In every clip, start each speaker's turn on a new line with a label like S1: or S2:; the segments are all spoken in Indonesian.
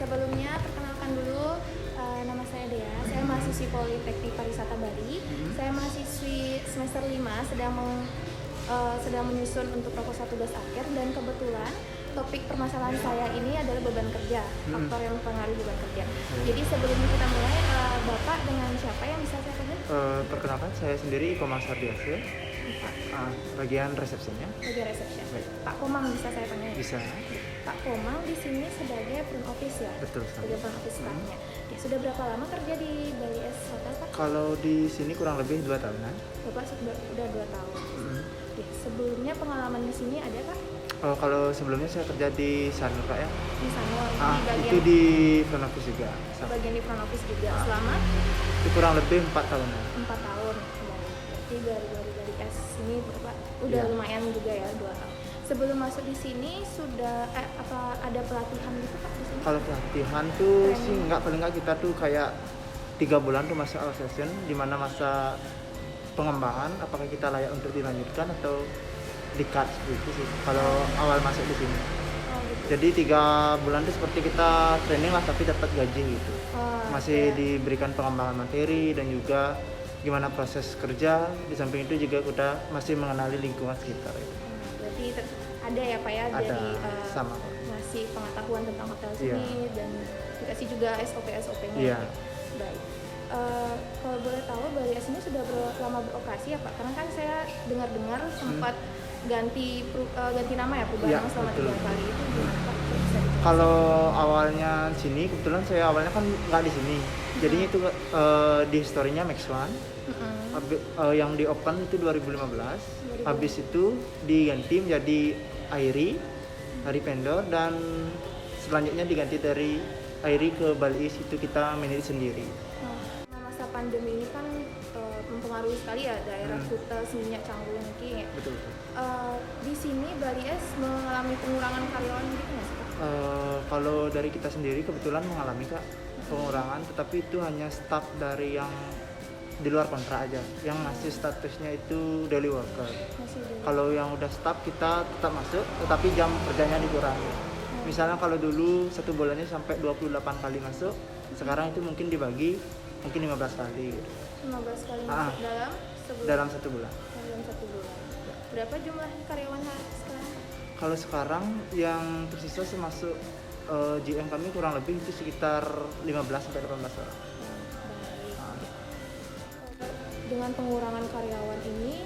S1: Sebelumnya perkenalkan dulu, nama saya Dea. Saya mahasiswi Politeknik Pariwisata Bali. Saya mahasiswi semester 5 sedang menyusun untuk proposal tugas akhir, dan kebetulan topik permasalahan saya ini adalah beban kerja, faktor yang mempengaruhi beban kerja. Jadi sebelum kita mulai, Bapak dengan siapa yang bisa saya panggil?
S2: Perkenalkan, saya sendiri Komang Sardiasa, bagian resepsinya.
S1: Bagian resepsi.
S2: Baik.
S1: Pak Komang bisa saya panggil?
S2: Bisa.
S1: Pak Komang di sini sebagai front office ya?
S2: Betul sekali.
S1: Sebagai front office staffnya. Ya, sudah berapa lama kerja di Bali S Hotel, Pak?
S2: Kalau di sini kurang lebih 2 tahunan.
S1: Bapak sudah 2 tahun. Ya, sebelumnya pengalaman di sini ada, Pak?
S2: Kalau sebelumnya saya kerja di Sanur, Kak, ya.
S1: Di sana, di bagian
S2: Itu di front office juga.
S1: bagian di front office juga selama
S2: Itu kurang lebih 4 tahunan.
S1: 4 tahun. Ya, berarti dari Bali S ini Bapak udah
S2: Ya.
S1: lumayan juga ya, 2 tahun. Sebelum masuk di sini sudah apa ada pelatihan gitu, Pak, di sini?
S2: Kalau pelatihan tuh
S1: Training.
S2: sih paling enggak kita tuh kayak 3 bulan tuh masa awal session, di mana masa pengembangan apakah kita layak untuk dilanjutkan atau di-cut seperti itu sih. Kalau awal masuk di sini.
S1: Oh, gitu.
S2: Jadi 3 bulan itu seperti kita training lah, tapi dapat gaji gitu. Masih
S1: ya.
S2: diberikan pengembangan materi dan juga gimana proses kerja. Di samping itu juga kita masih mengenali lingkungan sekitar. Gitu.
S1: Berarti ada ya, Pak, ya,
S2: Ada
S1: dari
S2: sama kok.
S1: ngasih pengetahuan tentang hotel
S2: Iya.
S1: sini dan dikasih juga SOP-nya.
S2: Iya.
S1: Baik. Kalau boleh tahu, Bali S ini sudah lama beroperasi ya, Pak? Karena kan saya dengar-dengar sempat ganti nama ya, perubahan
S2: Iya,
S1: nama selama
S2: betul.
S1: 3 kali itu gimana, Pak? Bisa dijelaskan?
S2: Kalau awalnya sini, kebetulan saya awalnya kan nggak di sini. Jadinya itu di historinya Max One. Yang di open itu 2015. Habis itu diganti menjadi Airi Vendor, dan selanjutnya diganti dari Airi ke Bali East, itu kita manage sendiri.
S1: Nah, masa pandemi ini kan mempengaruhi sekali ya daerah Kuta, Seminyak, Canggu, Niki.
S2: Betul.
S1: Di sini Bali S mengalami pengurangan karyawan gitu nggak sih, Pak?
S2: Kalau dari kita sendiri kebetulan mengalami, Kak, pengurangan, tetapi itu hanya staff dari yang di luar kontrak aja, yang masih statusnya itu daily worker.
S1: Masih ada.
S2: Kalau yang udah staff kita tetap masuk, tetapi jam kerjanya dikurangi. Misalnya kalau dulu 1 bulannya sampai 28 kali masuk, sekarang itu mungkin dibagi mungkin 15 kali gitu.
S1: 15 kali masuk dalam sebulan.
S2: Dalam 1 bulan.
S1: Dalam 1 bulan. Berapa jumlah karyawan sekarang?
S2: Kalau sekarang yang tersisa termasuk GM kami kurang lebih itu sekitar 15 sampai 18 orang.
S1: Baik. Dengan pengurangan karyawan ini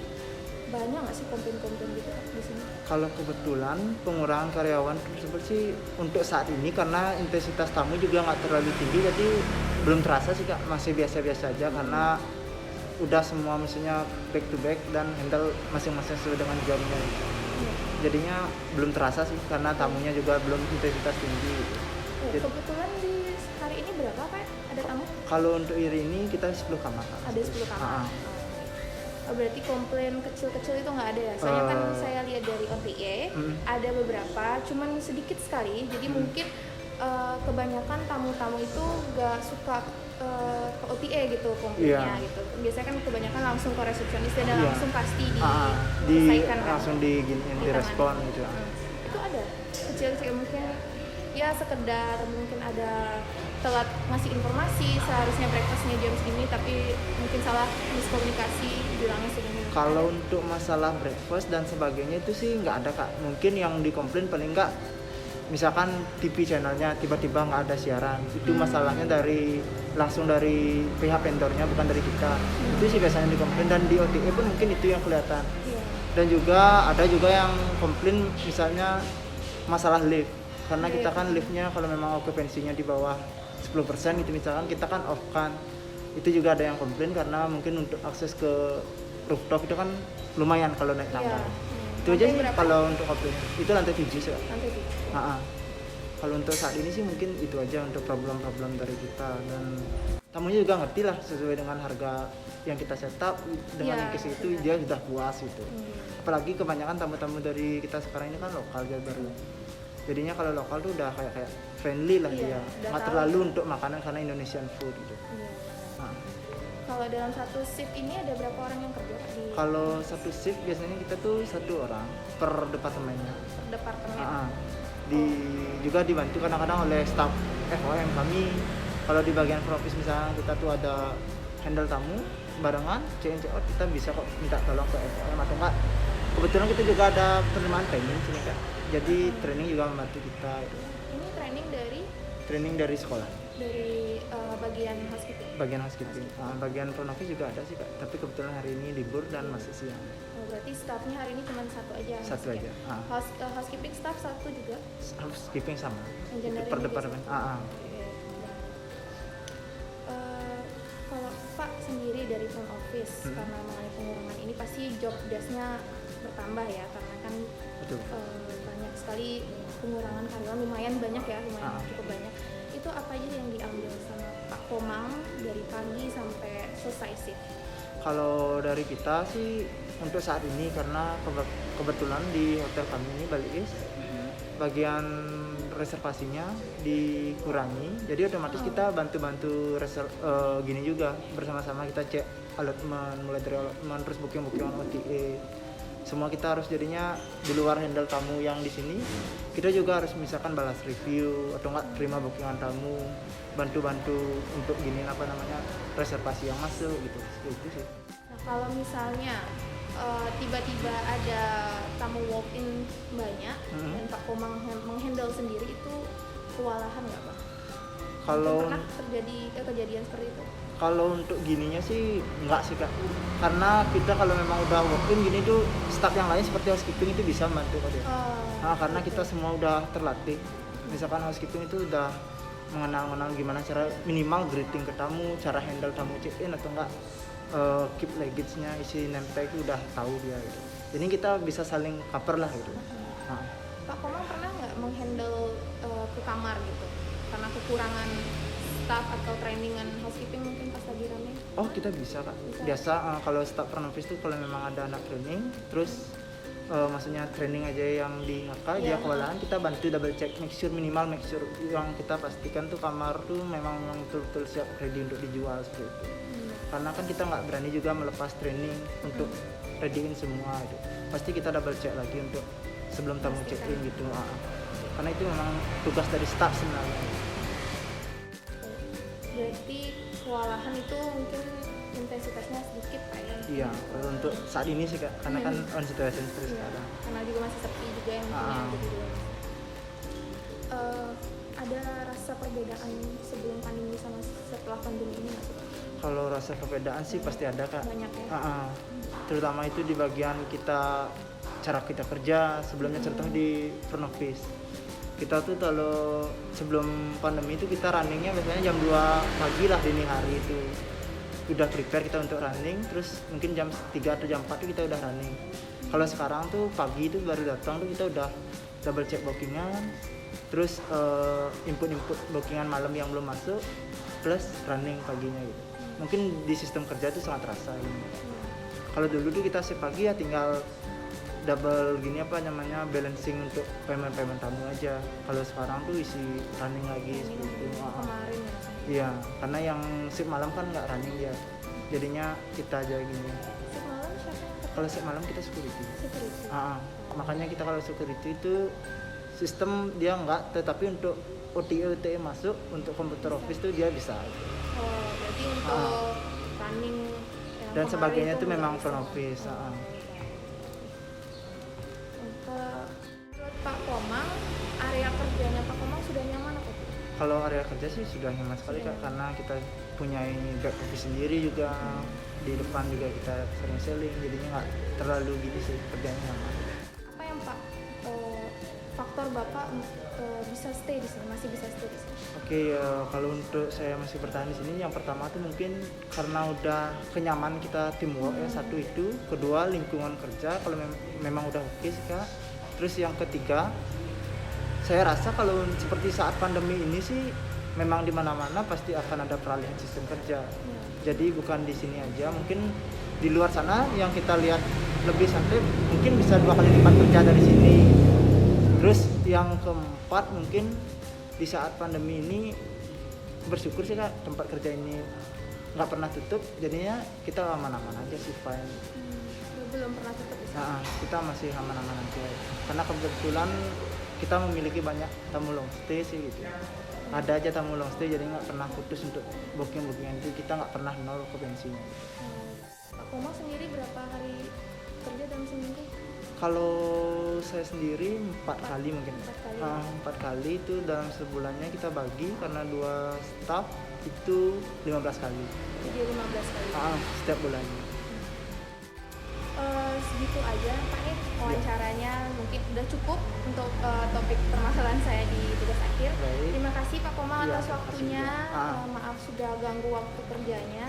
S1: banyak nggak sih komplain-komplain gitu, Pak, di sini?
S2: Kalau kebetulan pengurangan karyawan tersebut sih untuk saat ini karena intensitas tamu juga nggak terlalu tinggi, jadi belum terasa sih, Kak, masih biasa-biasa aja karena udah semua mesinnya back to back dan handle masing-masing sesuai dengan jamnya gitu. Jadinya belum terasa sih karena tamunya juga belum intensitas tinggi gitu.
S1: Kebetulan di hari ini berapa, Pak, ada tamu?
S2: Kalau untuk hari ini kita 10 kamar, Kak.
S1: Ada 10 kamar. Berarti komplain kecil-kecil itu nggak ada ya? Soalnya kan saya lihat dari OTA ada beberapa, cuman sedikit sekali. Jadi mungkin kebanyakan tamu-tamu itu nggak suka ke OTA gitu komplainnya gitu. Biasanya kan kebanyakan langsung ke resepsionis dan langsung pasti diselesaikan kan?
S2: Langsung direspon gitu.
S1: Itu ada kecil-kecil mungkin ya sekedar mungkin ada telat ngasih informasi, seharusnya breakfastnya jam segini tapi mungkin salah miskomunikasi bilangnya segini.
S2: Kalau untuk masalah breakfast dan sebagainya itu sih nggak ada, Kak. Mungkin yang dikomplain paling nggak misalkan TV channelnya tiba-tiba nggak ada siaran, itu masalahnya langsung dari pihak vendornya, bukan dari kita. Itu sih biasanya dikomplain, dan di OTA pun mungkin itu yang kelihatan. Dan juga ada juga yang komplain misalnya masalah lift, karena kita kan liftnya kalau memang okupansinya di bawah 10% itu misalkan kita kan off kan, itu juga ada yang komplain karena mungkin untuk akses ke rooftop itu kan lumayan kalau naik tangga. Itu aja sih kalau untuk komplain. Itu lantai 7 sih. Lantai 7. Kalau untuk saat ini sih mungkin itu aja untuk problem-problem dari kita, dan tamunya juga ngerti lah sesuai dengan harga yang kita setup dengan yang itu dia sudah puas gitu. Apalagi kebanyakan tamu-tamu dari kita sekarang ini kan lokal aja baru. Jadinya kalau lokal tuh udah kayak friendly lah dia, nggak terlalu untuk makanan karena Indonesian food gitu.
S1: Kalau dalam satu shift ini ada berapa orang yang kerja di?
S2: Kalau satu shift biasanya kita tuh 1 orang per departemennya.
S1: Per departemen.
S2: Juga dibantu kadang-kadang oleh staff FOM kami. Kalau di bagian front office misalnya kita tuh ada handle tamu barengan, check in check out, kita bisa kok minta tolong ke FOM atau enggak. Kebetulan kita juga ada penerimaan training sini Kak. Jadi training juga membantu kita gitu.
S1: Ini
S2: Training dari sekolah.
S1: dari bagian housekeeping.
S2: Bagian housekeeping. Bagian front office juga ada sih Kak. Tapi kebetulan hari ini libur dan masih siang.
S1: Oh, berarti staffnya hari ini cuma satu aja.
S2: Satu aja.
S1: Housekeeping staff satu juga.
S2: Housekeeping sama.
S1: Yang
S2: Per departemen.
S1: Kalau Pak sendiri dari front office karena mengalami pengurangan ini pasti job desk-nya bertambah ya, karena kan
S2: Betul.
S1: banyak sekali pengurangan karyawan, lumayan banyak ya, cukup banyak. Itu apa aja yang diambil sama Pak Komang dari pagi sampai selesai sih?
S2: Kalau dari kita sih untuk saat ini karena kebetulan di hotel kami ini Bali East bagian reservasinya dikurangi, jadi otomatis kita bantu-bantu gini juga bersama-sama kita cek allotment, mulai dari allotment terus booking OTA, semua kita harus jadinya di luar handle tamu yang di sini kita juga harus misalkan balas review atau enggak terima bookingan tamu, bantu-bantu untuk gini reservasi yang masuk gitu sih.
S1: Nah, kalau misalnya tiba-tiba ada tamu walk-in banyak dan Pak Komang menghandle sendiri, itu kewalahan nggak Pak?
S2: Kalau
S1: pernah terjadi kejadian seperti itu?
S2: Kalau untuk gininya sih enggak sih Kak, karena kita kalau memang udah walk-in gini tuh staff yang lain seperti housekeeping itu bisa membantu kok dia. Karena kita semua udah terlatih, misalkan housekeeping itu udah mengenal gimana cara minimal greeting ke tamu, cara handle tamu check-in atau enggak keep luggage-nya, isi name tag itu udah tahu dia gitu. Jadi kita bisa saling cover lah gitu.
S1: Pak Komang pernah nggak menghandle ke kamar gitu karena kekurangan staff atau trainingan housekeeping mungkin pas lagi rame?
S2: Oh kita bisa Kak. Biasa kalau staff front office tuh kalau memang ada anak training, terus maksudnya training aja yang di HK dia kewalahan, kita bantu double check, make sure yang kita pastikan tuh kamar tuh memang betul-betul siap ready untuk dijual seperti itu. Karena kan kita nggak berani juga melepas training untuk readyin semua itu. Pasti kita double check lagi untuk sebelum tamu check in gitu. Karena itu memang tugas dari staff sebenarnya.
S1: Berarti kewalahan itu mungkin intensitasnya sedikit Pak ya?
S2: Iya, untuk saat ini sih Kak, karena kan on situation seperti sekarang.
S1: Karena juga masih sepi juga yang jadi ada rasa perbedaan sebelum pandemi sama setelah pandemi ini nggak sih Pak?
S2: Kalau rasa perbedaan sih pasti ada Kak.
S1: Banyak ya?
S2: Terutama itu di bagian cara kita kerja sebelumnya, contoh di front office. Kita tuh kalau sebelum pandemi itu kita runningnya biasanya jam 2 pagi lah, dini hari itu udah prepare kita untuk running, terus mungkin jam 3 atau jam 4 tuh kita udah running. Kalau sekarang tuh pagi itu baru datang tuh kita udah double check bookingan, terus input bookingan malam yang belum masuk, plus running paginya gitu. Mungkin di sistem kerja itu sangat terasa ini. Kalau dulu tuh kita pagi ya tinggal double balancing untuk payment tamu aja. Kalau sekarang tuh isi running lagi seperti itu.
S1: Kemarin ya?
S2: Iya, karena yang shift malam kan nggak running ya, jadinya kita aja gini.
S1: Shift malam siapa?
S2: Kalau shift malam kita security.
S1: Makanya
S2: Makanya kita kalau security itu sistem dia nggak, tetapi untuk OTA masuk untuk komputer office tuh dia bisa.
S1: Berarti untuk running
S2: dan sebagainya itu memang front office.
S1: Menurut Pak Komang, area kerjanya Pak Komang sudah nyaman apa Bu?
S2: Kalau area kerja sih sudah nyaman sekali Kak, karena kita punya back office sendiri juga, di depan juga kita sering selling, jadinya nggak terlalu gitu sih, kerjanya nyaman.
S1: Apa yang Pak faktor Bapak bisa stay di sini, masih bisa stay di sini?
S2: Oke, kalau untuk saya masih bertahan di sini, yang pertama tuh mungkin karena udah kenyaman kita teamwork ya, satu itu, kedua lingkungan kerja kalau memang udah oke sih Kak. Terus yang ketiga, saya rasa kalau seperti saat pandemi ini sih memang di mana-mana pasti akan ada peralihan sistem kerja. Jadi bukan di sini aja, mungkin di luar sana yang kita lihat lebih santai mungkin bisa 2 kali lipat kerja dari sini. Terus yang keempat, mungkin di saat pandemi ini bersyukur sih Kak, tempat kerja ini nggak pernah tutup, jadinya kita aman-aman aja sih, fine.
S1: Belum pernah tutup di sini?
S2: Nah, kita masih aman-aman aja, karena kebetulan kita memiliki banyak tamu long stay sih gitu. ada aja tamu long stay, jadi nggak pernah putus untuk bookingan itu, kita nggak pernah nol okupansinya.
S1: Pak Komang sendiri berapa hari kerja dalam seminggu?
S2: Kalau saya sendiri 4 kali mungkin.
S1: 4 kali.
S2: 4 kali itu dalam sebulannya kita bagi karena 2 staff itu 15 kali.
S1: Jadi 15 kali.
S2: Setiap bulannya.
S1: Segitu aja Pak ya wawancaranya, mungkin udah cukup untuk topik permasalahan saya di tugas akhir.
S2: Baik.
S1: Terima kasih Pak Komang
S2: Iya,
S1: atas
S2: terima kasih
S1: waktunya.
S2: juga.
S1: Maaf sudah ganggu waktu kerjanya.